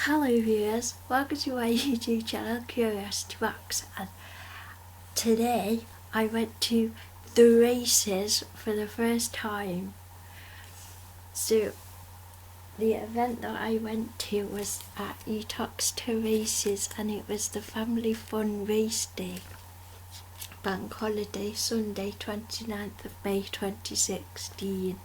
Hello viewers, welcome to my YouTube channel Curiosity Box, and today I went to the races for the first time. So the event that I went to was at Uttoxeter races, and it was the family fun race day, bank holiday Sunday 29th of May 2016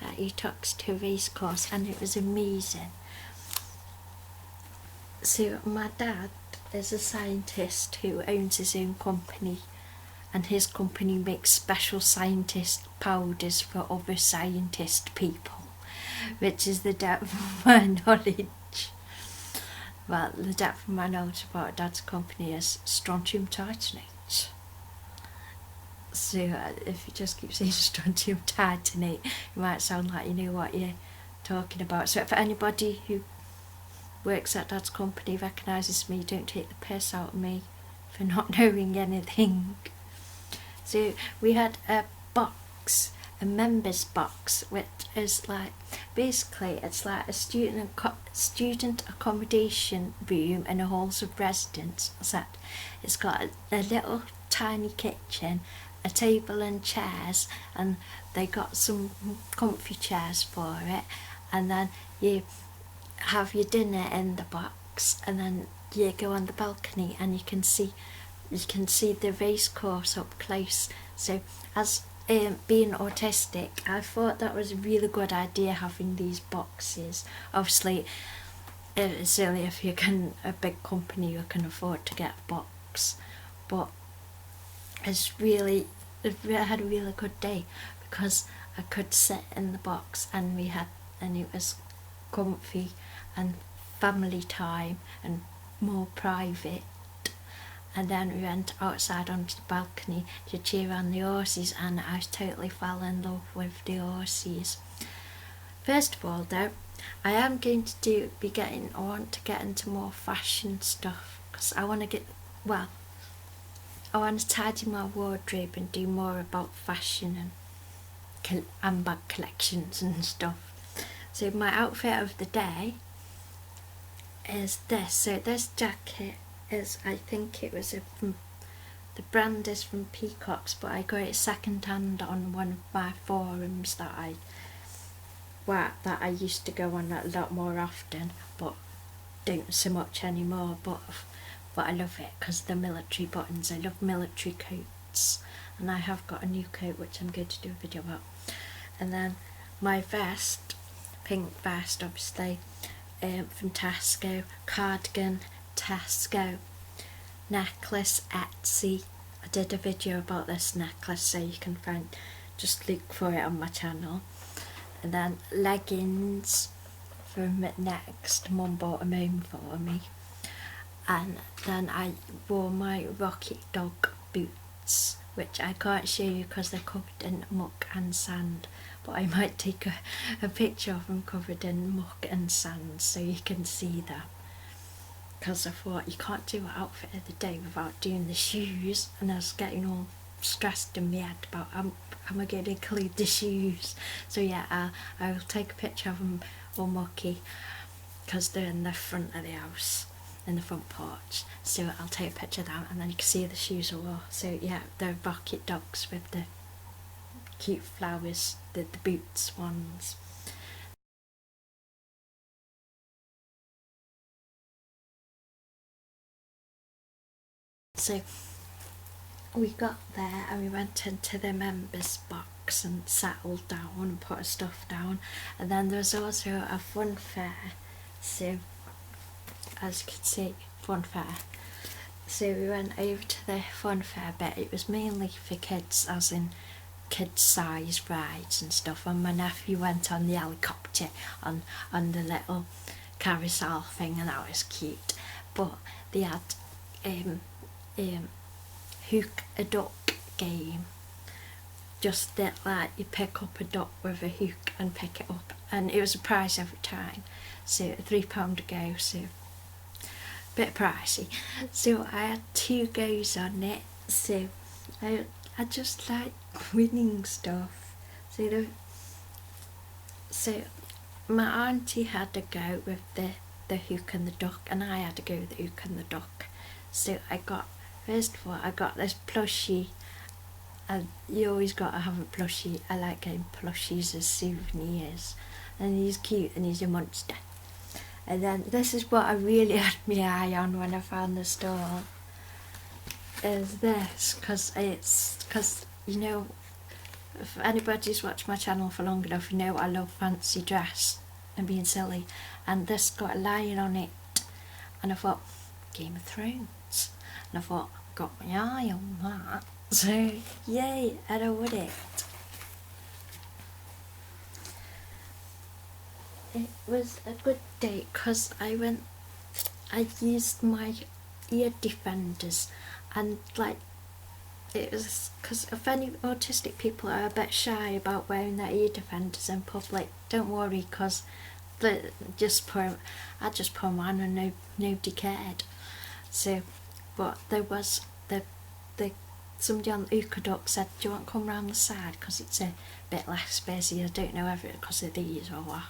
at Uttoxeter Racecourse, and it was amazing. So my dad is a scientist who owns his own company, and his company makes special scientist powders for other scientist people, which is the depth of my knowledge. Well, the depth of my knowledge about Dad's company is strontium titanate. So if you just keep saying strontium titanate, it might sound like you know what you're talking about. So for anybody who works at Dad's company recognises me, don't take the piss out of me for not knowing anything. So we had a box, a members box, which is like, basically it's like a student accommodation room in a halls of residence, except it's got a little tiny kitchen, a table and chairs, and they got some comfy chairs for it, and then you have your dinner in the box, and then you go on the balcony and you can see the race course up close. So as being autistic, I thought that was a really good idea, having these boxes. Obviously it's only if you can, a big company, you can afford to get a box, but I had a really good day because I could sit in the box, and it was comfy and family time and more private. And then we went outside onto the balcony to cheer on the horses, and I totally fell in love with the horses. First of all though, I am going to I want to get into more fashion stuff, because I want to tidy my wardrobe and do more about fashion and handbag collections and stuff. So my outfit of the day is this. So this jacket is, I think it was from, the brand is from Peacocks, but I got it second hand on one of my forums that I used to go on a lot more often, but don't so much anymore. But I love it because the military buttons. I love military coats, and I have got a new coat which I'm going to do a video about. And then my vest, pink vest obviously, from Tesco, cardigan, Tesco, necklace, Etsy. I did a video about this necklace, so you can just look for it on my channel. And then leggings from Next, Mum bought them home for me. And then I wore my Rocket Dog boots, which I can't show you because they're covered in muck and sand, but I might take a picture of them covered in muck and sand so you can see them, because I thought you can't do an outfit of the day without doing the shoes, and I was getting all stressed in my head about am I going to include the shoes. So yeah, I will take a picture of them all mucky because they're in the front of the house, in the front porch, so I'll take a picture of them and then you can see the shoes I wore. So yeah, they're Rocket Dogs with the cute flowers, the boots ones. So we got there and we went into the members box and settled down and put our stuff down, and then there was also a fun fair. So as you can see, fun fair. So we went over to the fun fair bit. It was mainly for kids, as in kids size rides and stuff, and my nephew went on the helicopter on the little carousel thing, and that was cute. But they had hook a duck game, just that like you pick up a duck with a hook and pick it up, and it was a prize every time. So £3 to go, so bit pricey. So I had 2 goes on it, so I just like winning stuff. So my auntie had a go with the the Hook and the Duck, and I had to go with the Hook and the Duck. So first of all, I got this plushie, and you always got to have a plushie. I like getting plushies as souvenirs, and he's cute and he's a monster. And then this is what I really had my eye on when I found the store, is this, because you know, if anybody's watched my channel for long enough, you know I love fancy dress and being silly, and this got a lion on it, and I thought, Game of Thrones, and I thought, got my eye on that, so yay, and I would it. It was a good day because I used my ear defenders, and like, it was because if any autistic people are a bit shy about wearing their ear defenders in public, don't worry, because I just put them on and nobody cared. So, but there was somebody on the Uttoxeter said, do you want to come round the side because it's a bit less busy? I don't know if it's because of these or what.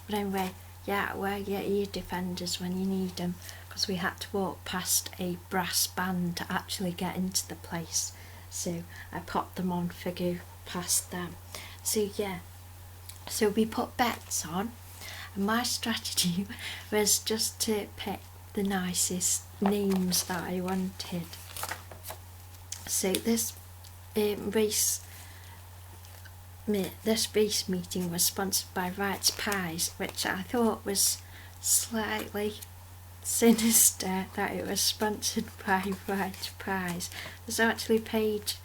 But anyway, yeah, wear your ear defenders when you need them, because we had to walk past a brass band to actually get into the place. So I popped them on for go past them. So yeah, so we put bets on, and my strategy was just to pick the nicest names that I wanted. So this race meeting was sponsored by Wright's Pies, which I thought was slightly sinister that it was sponsored by Wright's Pies. There's actually a page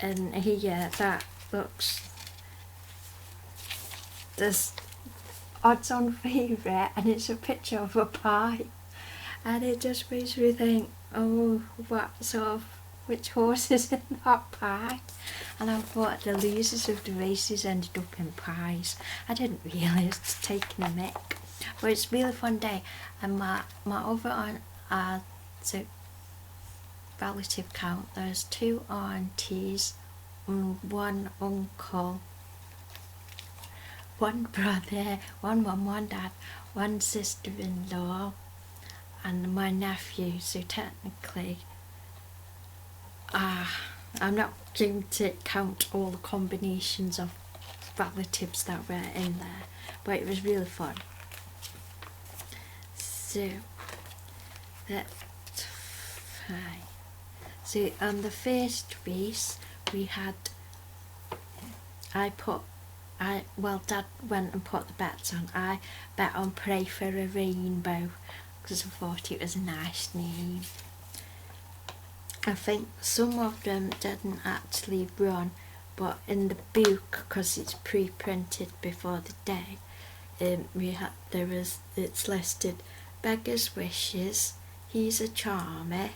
in here that looks, there's odds on favourite, and it's a picture of a pie, and it just makes me think, oh, which horse is in that pie? And I thought the losers of the races ended up in pies. I didn't realise it's taking a mick. But it's a really fun day, and my other so relative count, there's 2 aunties, 1 uncle, 1 brother, 1 mum, 1 dad, 1 sister-in-law, and my nephew. So technically, I'm not going to count all the combinations of relatives that were in there, but it was really fun. So that's fine. So on the first race we had, Dad went and put the bets on. I bet on Pray for a Rainbow because I thought it was a nice name. I think some of them didn't actually run, but in the book, because it's pre-printed before the day, it's listed Beggar's Wishes, He's a Charmer,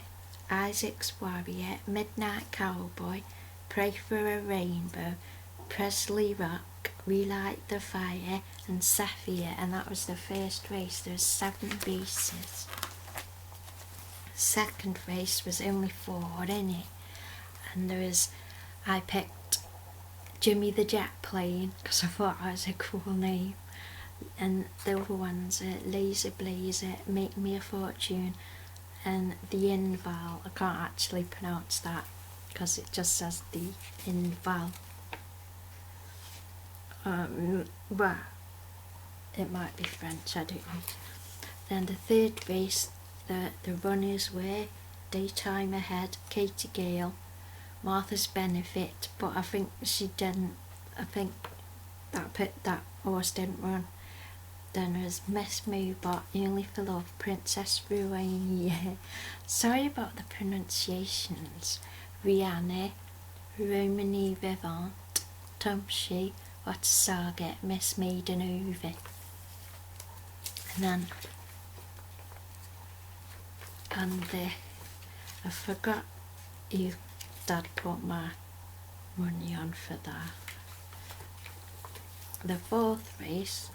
Isaac's Warrior, Midnight Cowboy, Pray for a Rainbow, Presley Rock, Relight the Fire, and Sapphire, and that was the first race. There was 7 races. Second race was only 4 in it, and I picked Jimmy the Jet Plane because I thought that was a cool name, and the other ones are Laser Blazer, Make Me a Fortune, and the Inval. I can't actually pronounce that because it just says the Inval. Well, it might be French, I don't know. Then the third race, the runners were Daytime Ahead, Katie Gale, Martha's Benefit, but I think that horse didn't run. Then there's Miss Moobot, Only for Love, Princess Ruania, sorry about the pronunciations, Rihanna, Romany Vivant, Tumshi, What a Saga, Miss Maiden Over. And then I forgot you Dad put my money on for that. The fourth race,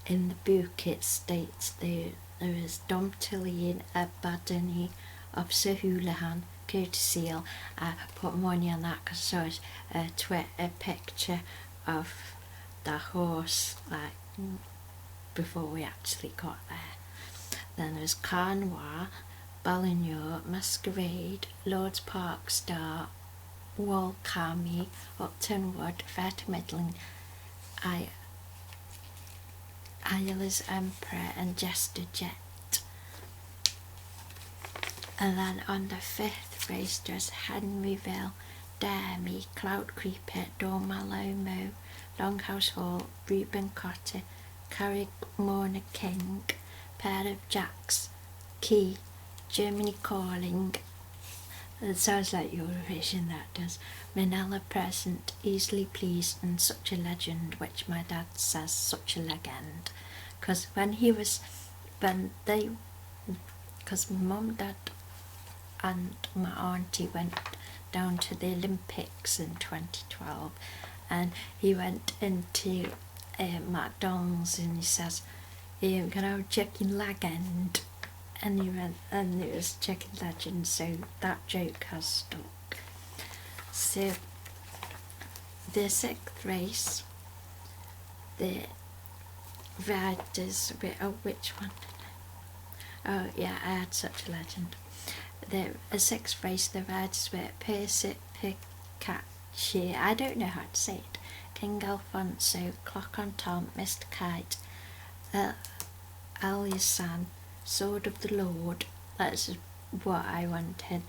in the book it states there is Dom Tillian, Badani, Obsa Houlihan, Curtis Seal. I put money on that because I saw a picture of the horse, like before we actually got there. Then there's Carnoir, Ballignor, Masquerade, Lord's Park Star, Walcami, Upton Wood, Fair to Middling, Isla's Emperor and Jester Jet. And then on the 5th race there's Henryville, Dare Me, Cloud Creeper, Dormalomo, Longhouse Hall, Reuben Cotter, Carrickmorna King, Pair of Jacks, Key, Germany Calling. It sounds like Eurovision, that does. Manila Present, Easily Pleased, and Such a Legend, which my dad says such a legend. Because because my mum, dad and my auntie went down to the Olympics in 2012, and he went into McDonald's and he says, can I have chicken legend? And he went, and it was chicken legend, so that joke has stuck. So the 6th race, the riders, which one? Oh yeah, I had Such a Legend. The 6th race, the riders were Percy Pikachu, I don't know how to say it, King Alfonso, Clock on Tom, Mr. Kite, Aliasan, Sword of the Lord, that's what I wanted,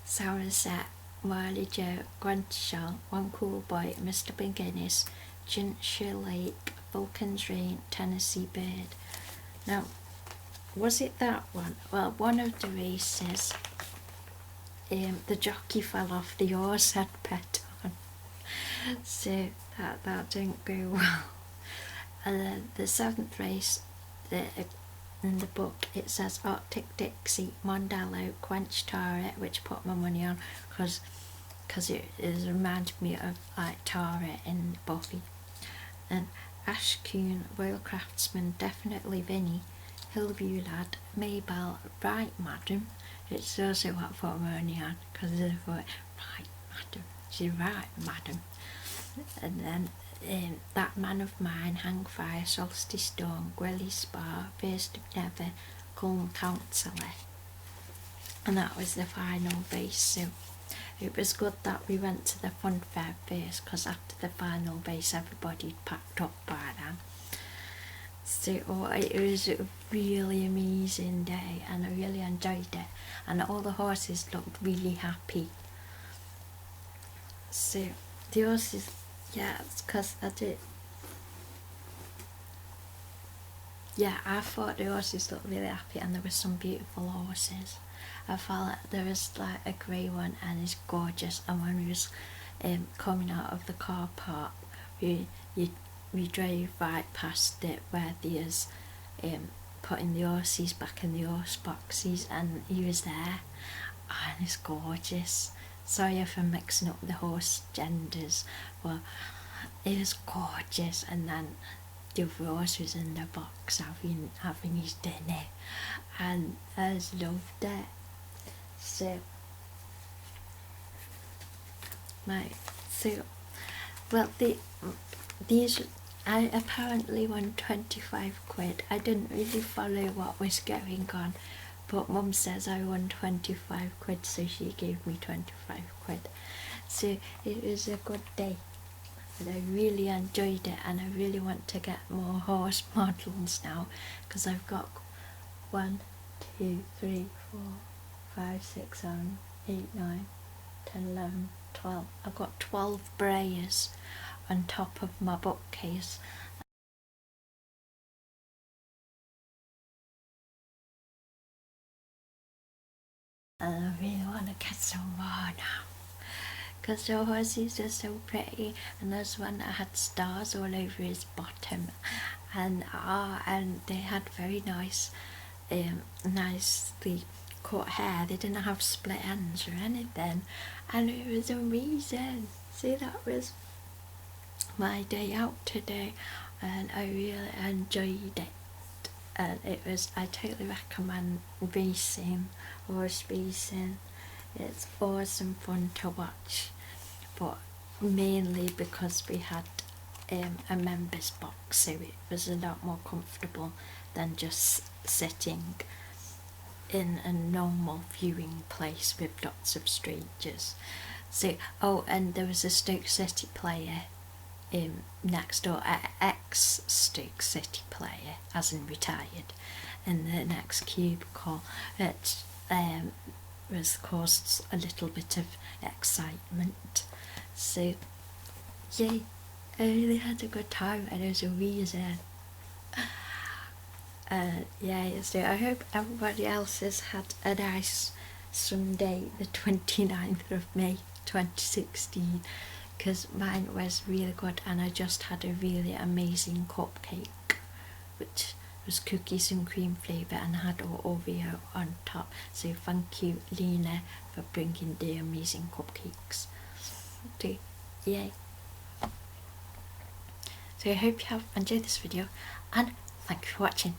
Somerset, Marley Joe, Grantshall, One Cool Boy, Mr. McGuinness, Ginger Lake, Vulcan's Rain, Tennessee Bird. Now, was it that one? Well, one of the races, the jockey fell off the horse had pet on, so that didn't go well. And then the 7th race, in the book it says Arctic Dixie, Mondello, Quench Tara, which I put my money on because it reminded me of like Tara in Buffy. And Ash Coon, Royal Craftsman, Definitely Vinny, Hillview Lad, Maybell, Right Madam, it's also what I put my money on because I thought, right madam, she's right madam. And then That Man of Mine, Hangfire, Solstice Storm, Gwelly Spa, First of Never, Culm Counsellor. And that was the final race, so it was good that we went to the fun fair first, because after the final race everybody had packed up by then. So it was a really amazing day and I really enjoyed it, and all the horses looked really happy. So the horses, yeah, it's because I did. Yeah, I thought the horses looked really happy, and there were some beautiful horses. I felt like there was like a grey one and it's gorgeous, and when we was coming out of the car park, we drove right past it where there's putting the horses back in the horse boxes, and he was there and it's gorgeous. Sorry if I'm mixing up the horse genders, but it was gorgeous. And then the other horse was in the box having his dinner, and I just loved it. So these I apparently won 25 quid. I didn't really follow what was going on, but Mum says I won 25 quid, so she gave me 25 quid. So it was a good day, and I really enjoyed it, and I really want to get more horse models now, because I've got 1, 2, 3, 4, 5, 6, 7, 8, 9, 10, 11, 12. I've got 12 brayers on top of my bookcase. And I really want to get some more now, because the horses are so pretty, and there's one that had stars all over his bottom, and they had very nice, nicely cut hair. They didn't have split ends or anything, and it was amazing. See, that was my day out today, and I really enjoyed it. And I totally recommend horse racing. It's awesome fun to watch, but mainly because we had a members box, so it was a lot more comfortable than just sitting in a normal viewing place with lots of strangers. So, oh, and there was a Stoke City player next door, ex-Stoke City player, as in retired, in the next cubicle. It was caused a little bit of excitement. So, yeah, I really had a good time, and it was a reason. Yeah, so I hope everybody else has had a nice Sunday, the 29th of May 2016, because mine was really good, and I just had a really amazing cupcake, which was cookies and cream flavour and had Oreo on top. So thank you, Lena, for bringing the amazing cupcakes. So, yay. So I hope you have enjoyed this video, and thank you for watching.